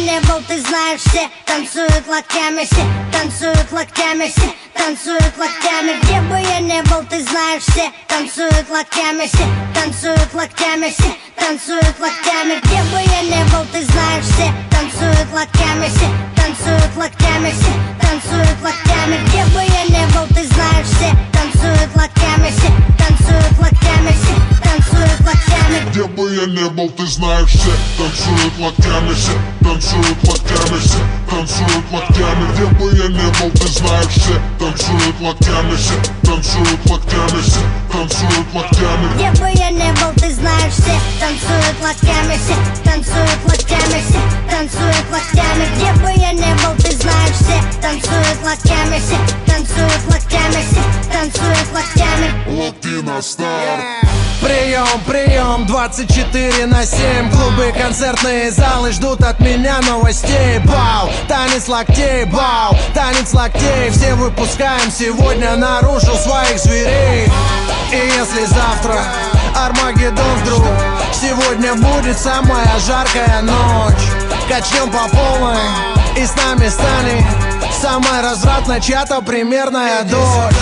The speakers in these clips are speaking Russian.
не был, ты знаешь, все танцуют локтями, все танцуют локтями, все танцуют локтями. Где бы я не был, ты знаешь, все танцуют локтями, все танцуют локтями, все танцуют локтями. Где бы я не был, ты знаешь, все танцуют локтями, все танцуют локтями, все танцуют локтями. Где бы я не был, ты знаешь, все танцуют локтями, все танцуют локтями, все танцуют локтями. Где бы я не был, ты знаешь, все танцуют локтями, все танцуют локтями, все танцуют локтями. Где бы я не был, ты знаешь, все танцуют локтями, все танцуют локтями, все танцуют локтями. Где бы я не был, ты знаешь, все танцуют локтями, все танцуют локтями, все танцуют локтями. Где бы я не был, ты знаешь, все танцуют локтями, все танцуют локтями, все танцуют локтями. Локти на старт. Прием, прием, 24/7. Клубы, концертные залы ждут от меня новостей. Бау, танец локтей, бау, танец локтей. Все выпускаем сегодня наружу своих зверей. И если завтра Армагеддон вдруг, сегодня будет самая жаркая ночь. Качнем по полной и с нами станет самая развратная чья-то примерная дочь.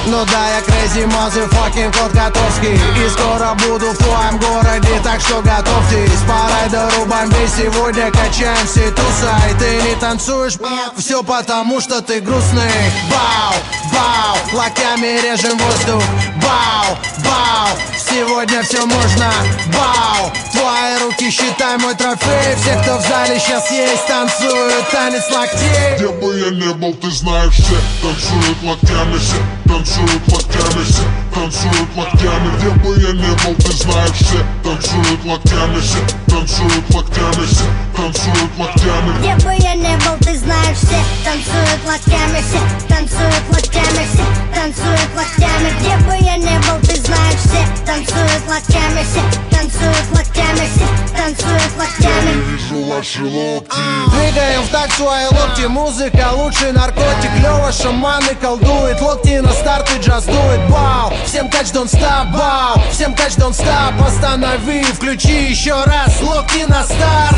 Ну да, я crazy motherfucking кот Котовский, и скоро буду в твоем городе, так что готовьтесь. По райдеру бомбей сегодня качаемся и тусай. Ты не танцуешь, все потому что ты грустный. Бау, бау, локтями режем воздух. Бау, бау, сегодня все можно. Бау, твои руки считай мой трофей. Все, кто в зале сейчас есть, танцуют танец локтей. Где бы я не был, ты знаешь, все танцуют локтями, все танцуют локтями, все танцуют локтями. Где бы я не был, ты знаешь, все танцуют локтями, все танцуют локтями, все танцуют локтями. Где бы я не был, ты знаешь, все танцуют локтями, все танцуют локтями, все танцуют локтями. Где бы я не был, ты знаешь, все танцуют локтями, все танцуют локтями, все танцуют локтями. Я вижу ваши локти. Двигаем в такт свои локти, музыка лучший наркотик. Лёва шаманы колдует, локти на старт и джаз дует. Бау, всем кач don't stop, бау, всем кач don't stop. Останови, включи еще раз, локти на старт.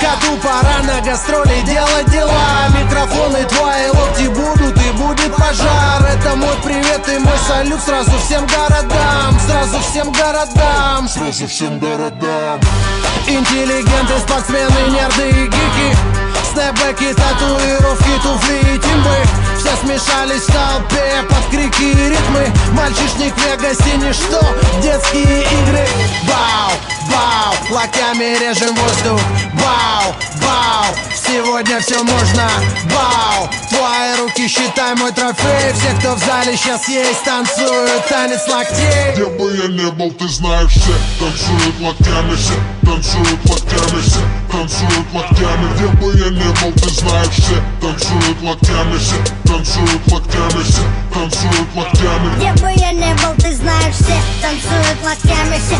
Коту пора на гастроли делать дела. Микрофоны твои локти будут и будет пожар. Это мой привет и мой салют сразу всем городам. Сразу всем городам. Сразу всем городам. Интеллигенты, спортсмены, нерды и гики. Снэпбэки, татуировки, туфли и тимбы. Все смешались в толпе под крики и ритмы. Мальчишник в Вегасе ничто, детские игры. Бау, бау, локтями режем воздух. Бау, бау, сегодня все можно. Бау, твои руки считай мой трофей. Все, кто в зале сейчас есть, танцуют танец локтей. Где бы я не был, ты знаешь, все танцуют локтями, все танцуют локтями, все танцуют локтями. Где бы я не был, ты знаешь, все танцуют локтями, все танцуют локтями, все танцуют локтями. Где бы я не был, ты знаешь, все танцуют локтями, все